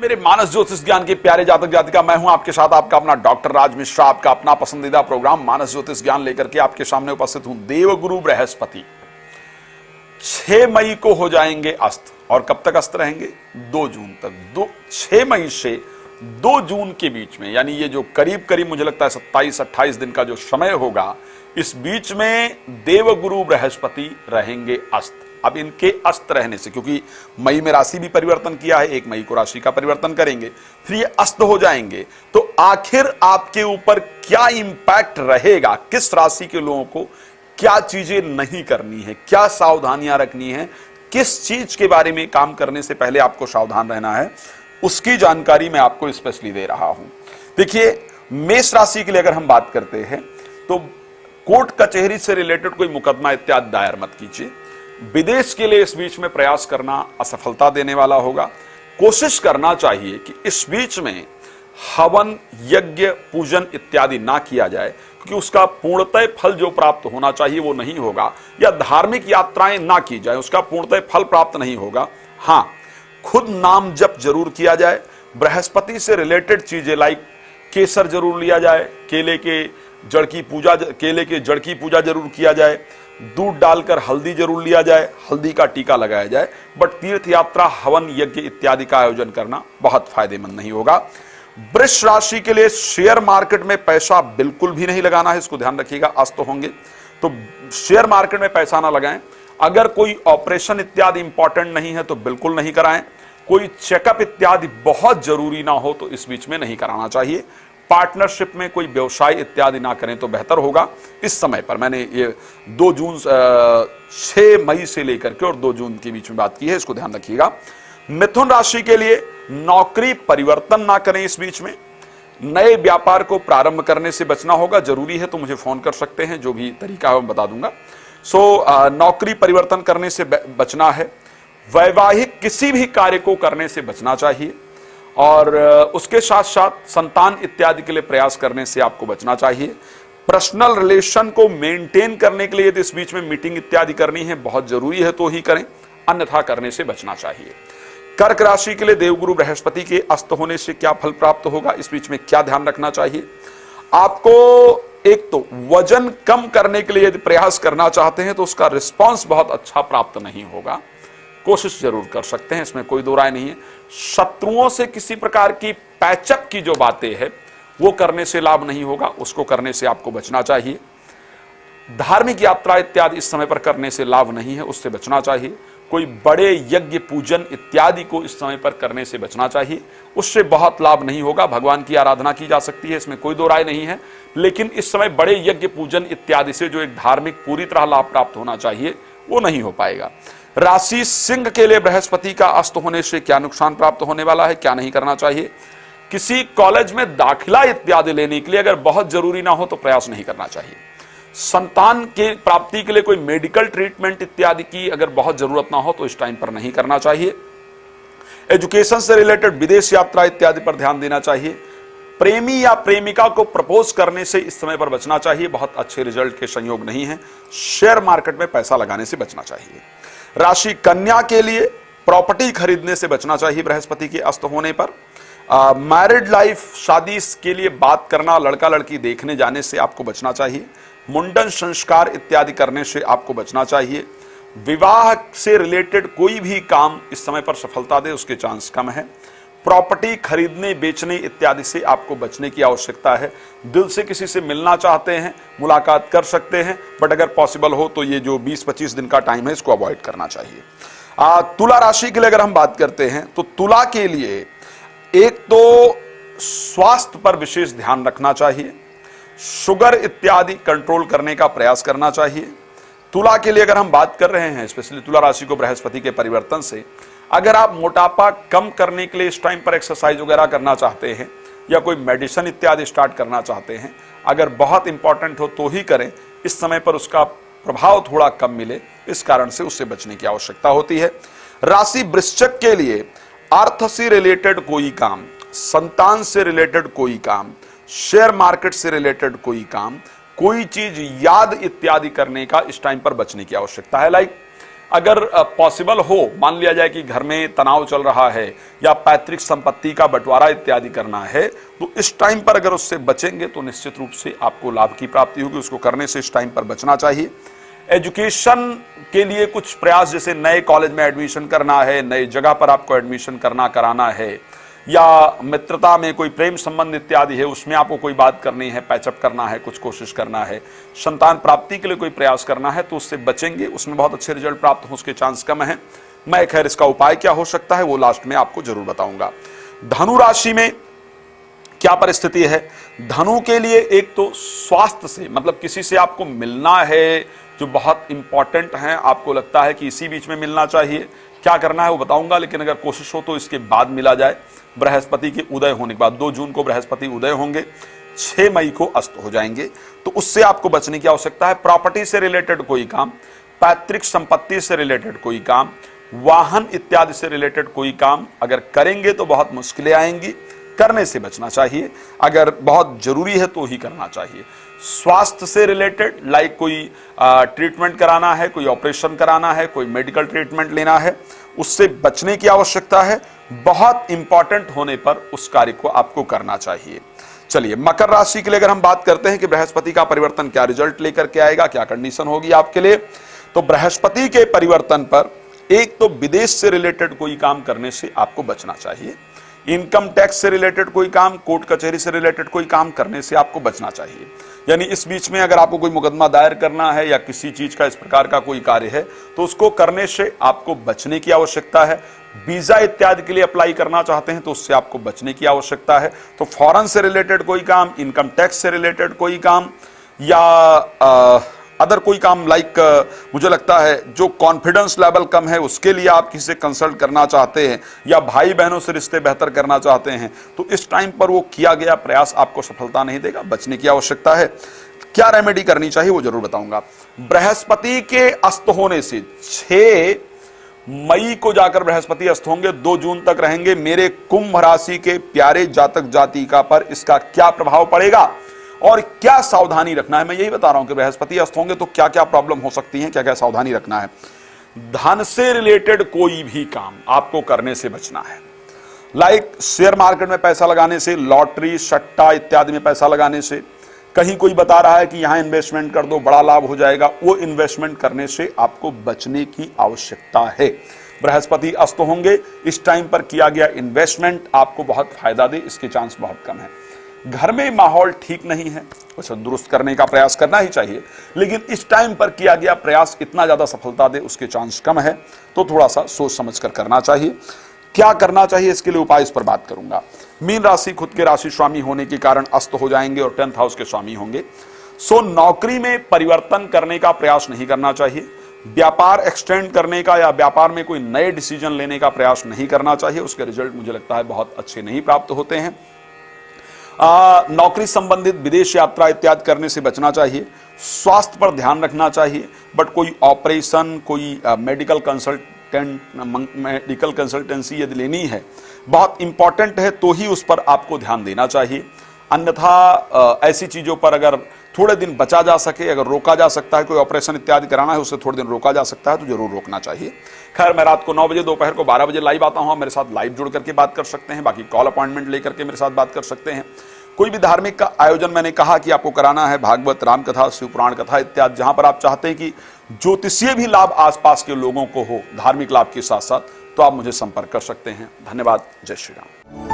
मेरे मानस ज्योतिष ज्ञान के प्यारे जातक जातिका, मैं हूं आपके साथ आपका अपना डॉक्टर राज मिश्रा, आपका अपना पसंदीदा प्रोग्राम मानस ज्योतिष ज्ञान लेकर के आपके सामने उपस्थित हूं। देवगुरु बृहस्पति 6 मई को हो जाएंगे अस्त, और कब तक अस्त रहेंगे? 2 जून तक। 6 मई से 2 जून के बीच में, यानी ये जो करीब करीब मुझे लगता है 27-28 दिन का जो समय होगा, इस बीच में देवगुरु बृहस्पति रहेंगे अस्त। अब इनके अस्त रहने से, क्योंकि मई में राशि भी परिवर्तन किया है, 1 मई को राशि का परिवर्तन करेंगे, फिर ये अस्त हो जाएंगे, तो आखिर आपके ऊपर क्या इंपैक्ट रहेगा, किस राशि के लोगों को क्या चीजें नहीं करनी है, क्या सावधानियां रखनी है, किस चीज के बारे में काम करने से पहले आपको सावधान रहना है, उसकी जानकारी मैं आपको स्पेशली दे रहा हूं। देखिए, मेष राशि के लिए अगर हम बात करते हैं तो कोर्ट कचहरी से रिलेटेड कोई मुकदमा इत्यादि दायर मत कीजिए। विदेश के लिए इस बीच में प्रयास करना असफलता देने वाला होगा। कोशिश करना चाहिए कि इस बीच में हवन, यज्ञ, पूजन इत्यादि ना किया जाए, क्योंकि उसका पूर्णतः फल जो प्राप्त होना चाहिए वो नहीं होगा, या धार्मिक यात्राएं ना की जाए, उसका पूर्णतः फल प्राप्त नहीं होगा। हां, खुद नाम जप जरूर किया जाए। बृहस्पति से रिलेटेड चीजें लाइक केसर जरूर लिया जाए, केले के जड़ की पूजा जरूर किया जाए, दूध डालकर हल्दी जरूर लिया जाए, हल्दी का टीका लगाया जाए। बट तीर्थ यात्रा, हवन, यज्ञ इत्यादि का आयोजन करना बहुत फायदेमंद नहीं होगा। वृष राशि के लिए शेयर मार्केट में पैसा बिल्कुल भी नहीं लगाना है, इसको ध्यान रखिएगा। अस्त होंगे तो शेयर मार्केट में पैसा ना लगाएं। अगर कोई ऑपरेशन इत्यादि इंपॉर्टेंट नहीं है तो बिल्कुल नहीं कराएं। कोई चेकअप इत्यादि बहुत जरूरी ना हो तो इस बीच में नहीं कराना चाहिए। पार्टनरशिप में कोई व्यवसाय इत्यादि ना करें तो बेहतर होगा इस समय पर। मैंने ये 6 मई से लेकर के और 2 जून के बीच में बात की है, इसको ध्यान रखिएगा। मिथुन राशि के लिए नौकरी परिवर्तन ना करें इस बीच में। नए व्यापार को प्रारंभ करने से बचना होगा। जरूरी है तो मुझे फोन कर सकते हैं, जो भी तरीका है मैं बता दूंगा। नौकरी परिवर्तन करने से बचना है। वैवाहिक किसी भी कार्य को करने से बचना चाहिए, और उसके साथ साथ संतान इत्यादि के लिए प्रयास करने से आपको बचना चाहिए। पर्सनल रिलेशन को मेंटेन करने के लिए इस बीच में मीटिंग इत्यादि करनी है, बहुत जरूरी है तो ही करें, अन्यथा करने से बचना चाहिए। कर्क राशि के लिए देवगुरु बृहस्पति के अस्त होने से क्या फल प्राप्त होगा, इस बीच में क्या ध्यान रखना चाहिए? आपको एक तो वजन कम करने के लिए यदि प्रयास करना चाहते हैं तो उसका रिस्पॉन्स बहुत अच्छा प्राप्त नहीं होगा। कोशिश जरूर कर सकते हैं, इसमें कोई दो राय नहीं है। शत्रुओं से किसी प्रकार की पैचअप की जो बातें हैं वो करने से लाभ नहीं होगा, उसको करने से आपको बचना चाहिए। धार्मिक यात्रा इत्यादि इस समय पर करने से लाभ नहीं है, उससे बचना चाहिए। कोई बड़े यज्ञ पूजन इत्यादि को इस समय पर करने से बचना चाहिए, उससे बहुत लाभ नहीं होगा। भगवान की आराधना की जा सकती है, इसमें कोई दो राय नहीं है, लेकिन इस समय बड़े यज्ञ पूजन इत्यादि से जो एक धार्मिक पूरी तरह लाभ प्राप्त होना चाहिए वो नहीं हो पाएगा। राशि सिंह के लिए बृहस्पति का अस्त होने से क्या नुकसान प्राप्त होने वाला है, क्या नहीं करना चाहिए? किसी कॉलेज में दाखिला इत्यादि लेने के लिए अगर बहुत जरूरी ना हो तो प्रयास नहीं करना चाहिए। संतान के प्राप्ति के लिए कोई मेडिकल ट्रीटमेंट इत्यादि की अगर बहुत जरूरत ना हो तो इस टाइम पर नहीं करना चाहिए। एजुकेशन से रिलेटेड विदेश यात्रा इत्यादि पर ध्यान देना चाहिए। प्रेमी या प्रेमिका को प्रपोज करने से इस समय पर बचना चाहिए, बहुत अच्छे रिजल्ट के संयोग नहीं है। शेयर मार्केट में पैसा लगाने से बचना चाहिए। राशि कन्या के लिए प्रॉपर्टी खरीदने से बचना चाहिए बृहस्पति के अस्त होने पर। मैरिड लाइफ, शादी के लिए बात करना, लड़का लड़की देखने जाने से आपको बचना चाहिए। मुंडन संस्कार इत्यादि करने से आपको बचना चाहिए। विवाह से रिलेटेड कोई भी काम इस समय पर सफलता दे उसके चांस कम है। प्रॉपर्टी खरीदने बेचने इत्यादि से आपको बचने की आवश्यकता है। दिल से किसी से मिलना चाहते हैं, मुलाकात कर सकते हैं, बट अगर पॉसिबल हो तो ये जो 20-25 दिन का टाइम है इसको अवॉइड करना चाहिए। तुला राशि के लिए अगर हम बात करते हैं तो तुला के लिए एक तो स्वास्थ्य पर विशेष ध्यान रखना चाहिए। शुगर इत्यादि कंट्रोल करने का प्रयास करना चाहिए। तुला के लिए अगर हम बात कर रहे हैं, स्पेशली तुला राशि को बृहस्पति के परिवर्तन से, अगर आप मोटापा कम करने के लिए इस टाइम पर एक्सरसाइज वगैरह करना चाहते हैं या कोई मेडिसिन इत्यादि स्टार्ट करना चाहते हैं, अगर बहुत इंपॉर्टेंट हो तो ही करें। इस समय पर उसका प्रभाव थोड़ा कम मिले, इस कारण से उससे बचने की आवश्यकता होती है। राशि वृश्चिक के लिए अर्थ से रिलेटेड कोई काम, संतान से रिलेटेड कोई काम, शेयर मार्केट से रिलेटेड कोई काम, कोई चीज याद इत्यादि करने का इस टाइम पर बचने की आवश्यकता है। लाइक अगर पॉसिबल हो, मान लिया जाए कि घर में तनाव चल रहा है या पैतृक संपत्ति का बंटवारा इत्यादि करना है, तो इस टाइम पर अगर उससे बचेंगे तो निश्चित रूप से आपको लाभ की प्राप्ति होगी। उसको करने से इस टाइम पर बचना चाहिए। एजुकेशन के लिए कुछ प्रयास, जैसे नए कॉलेज में एडमिशन करना है, नई जगह पर आपको एडमिशन कराना है, या मित्रता में कोई प्रेम संबंध इत्यादि है, उसमें आपको कोई बात करनी है, पैचअप करना है, कुछ कोशिश करना है, संतान प्राप्ति के लिए कोई प्रयास करना है, तो उससे बचेंगे। उसमें बहुत अच्छे रिजल्ट प्राप्त हो उसके चांस कम है। मैं खैर इसका उपाय क्या हो सकता है वो लास्ट में आपको जरूर बताऊंगा। धनु राशि में क्या परिस्थिति है? धनु के लिए एक तो स्वास्थ्य से, मतलब किसी से आपको मिलना है जो बहुत इंपॉर्टेंट है, आपको लगता है कि इसी बीच में मिलना चाहिए, क्या करना है वो बताऊंगा, लेकिन अगर कोशिश हो तो इसके बाद मिला जाए। बृहस्पति के उदय होने के बाद 2 जून को बृहस्पति उदय होंगे, 6 मई को अस्त हो जाएंगे, तो उससे आपको बचने की आवश्यकता है। प्रॉपर्टी से रिलेटेड कोई काम, पैतृक संपत्ति से रिलेटेड कोई काम, वाहन इत्यादि से रिलेटेड कोई काम अगर करेंगे तो बहुत मुश्किलें आएंगी, करने से बचना चाहिए। अगर बहुत जरूरी है तो ही करना चाहिए। स्वास्थ्य से रिलेटेड लाइक कोई ट्रीटमेंट कराना है, कोई ऑपरेशन कराना है, कोई मेडिकल ट्रीटमेंट लेना है, उससे बचने की आवश्यकता है। बहुत इंपॉर्टेंट होने पर उस कार्य को आपको करना चाहिए। चलिए, मकर राशि के लिए अगर हम बात करते हैं कि बृहस्पति का परिवर्तन क्या रिजल्ट लेकर के आएगा, क्या कंडीशन होगी आपके लिए, तो बृहस्पति के परिवर्तन पर एक तो विदेश से रिलेटेड कोई काम करने से आपको बचना चाहिए। इनकम टैक्स से रिलेटेड कोई काम, कोर्ट कचहरी से रिलेटेड कोई काम करने से आपको बचना चाहिए। यानी इस बीच में अगर आपको कोई मुकदमा दायर करना है या किसी चीज का इस प्रकार का कोई कार्य है तो उसको करने से आपको बचने की आवश्यकता है। वीजा इत्यादि के लिए अप्लाई करना चाहते हैं तो उससे आपको बचने की आवश्यकता है। तो फॉरेन से रिलेटेड कोई काम, इनकम टैक्स से रिलेटेड कोई काम, या अदर कोई काम लाइक मुझे लगता है जो कॉन्फिडेंस लेवल कम है उसके लिए आप किसी से कंसल्ट करना चाहते हैं, या भाई बहनों से रिश्ते बेहतर करना चाहते हैं, तो इस टाइम पर वो किया गया प्रयास आपको सफलता नहीं देगा, बचने की आवश्यकता है। क्या रेमेडी करनी चाहिए वो जरूर बताऊंगा। बृहस्पति के अस्त होने से 6 मई को जाकर बृहस्पति अस्त होंगे, 2 जून तक रहेंगे। मेरे कुंभ राशि के प्यारे जातक जातिका पर इसका क्या प्रभाव पड़ेगा और क्या सावधानी रखना है, मैं यही बता रहा हूं कि बृहस्पति अस्त होंगे तो क्या क्या प्रॉब्लम हो सकती है, क्या क्या सावधानी रखना है। धन से रिलेटेड कोई भी काम आपको करने से बचना है। लाइक शेयर मार्केट में पैसा लगाने से, लॉटरी, सट्टा इत्यादि में पैसा लगाने से, कहीं कोई बता रहा है कि यहां इन्वेस्टमेंट कर दो बड़ा लाभ हो जाएगा, वो इन्वेस्टमेंट करने से आपको बचने की आवश्यकता है। बृहस्पति अस्त होंगे, इस टाइम पर किया गया इन्वेस्टमेंट आपको बहुत फायदा दे, इसके चांस बहुत कम है। घर में माहौल ठीक नहीं है, उसे दुरुस्त करने का प्रयास करना ही चाहिए, लेकिन इस टाइम पर किया गया प्रयास इतना ज्यादा सफलता दे उसके चांस कम है, तो थोड़ा सा सोच समझ कर करना चाहिए। क्या करना चाहिए इसके लिए उपाय, इस पर बात करूंगा। मीन राशि खुद के राशि स्वामी होने के कारण अस्त हो जाएंगे और 10th हाउस के स्वामी होंगे। सो नौकरी में परिवर्तन करने का प्रयास नहीं करना चाहिए। व्यापार एक्सटेंड करने का या व्यापार में कोई नए डिसीजन लेने का प्रयास नहीं करना चाहिए, उसके रिजल्ट मुझे लगता है बहुत अच्छे नहीं प्राप्त होते हैं। नौकरी संबंधित विदेश यात्रा इत्यादि करने से बचना चाहिए। स्वास्थ्य पर ध्यान रखना चाहिए, बट कोई ऑपरेशन, कोई मेडिकल कंसल्टेंसी यदि लेनी है, बहुत इंपॉर्टेंट है, तो ही उस पर आपको ध्यान देना चाहिए। अन्यथा ऐसी चीजों पर अगर थोड़े दिन बचा जा सके, अगर रोका जा सकता है, कोई ऑपरेशन इत्यादि कराना है उससे थोड़े दिन रोका जा सकता है तो जरूर रोकना चाहिए। खैर, मैं रात को 9 बजे, दोपहर को 12 बजे लाइव आता हूं, मेरे साथ लाइव जुड़ करके बात कर सकते हैं, बाकी कॉल अपॉइंटमेंट लेकर के मेरे साथ बात कर सकते हैं। कोई भी धार्मिक का आयोजन मैंने कहा कि आपको कराना है, भागवत, रामकथा, शिव पुराण कथा इत्यादि, जहां पर आप चाहते हैं कि ज्योतिषीय भी लाभ आसपास के लोगों को हो धार्मिक लाभ के साथ साथ, तो आप मुझे संपर्क कर सकते हैं। धन्यवाद। जय श्री राम।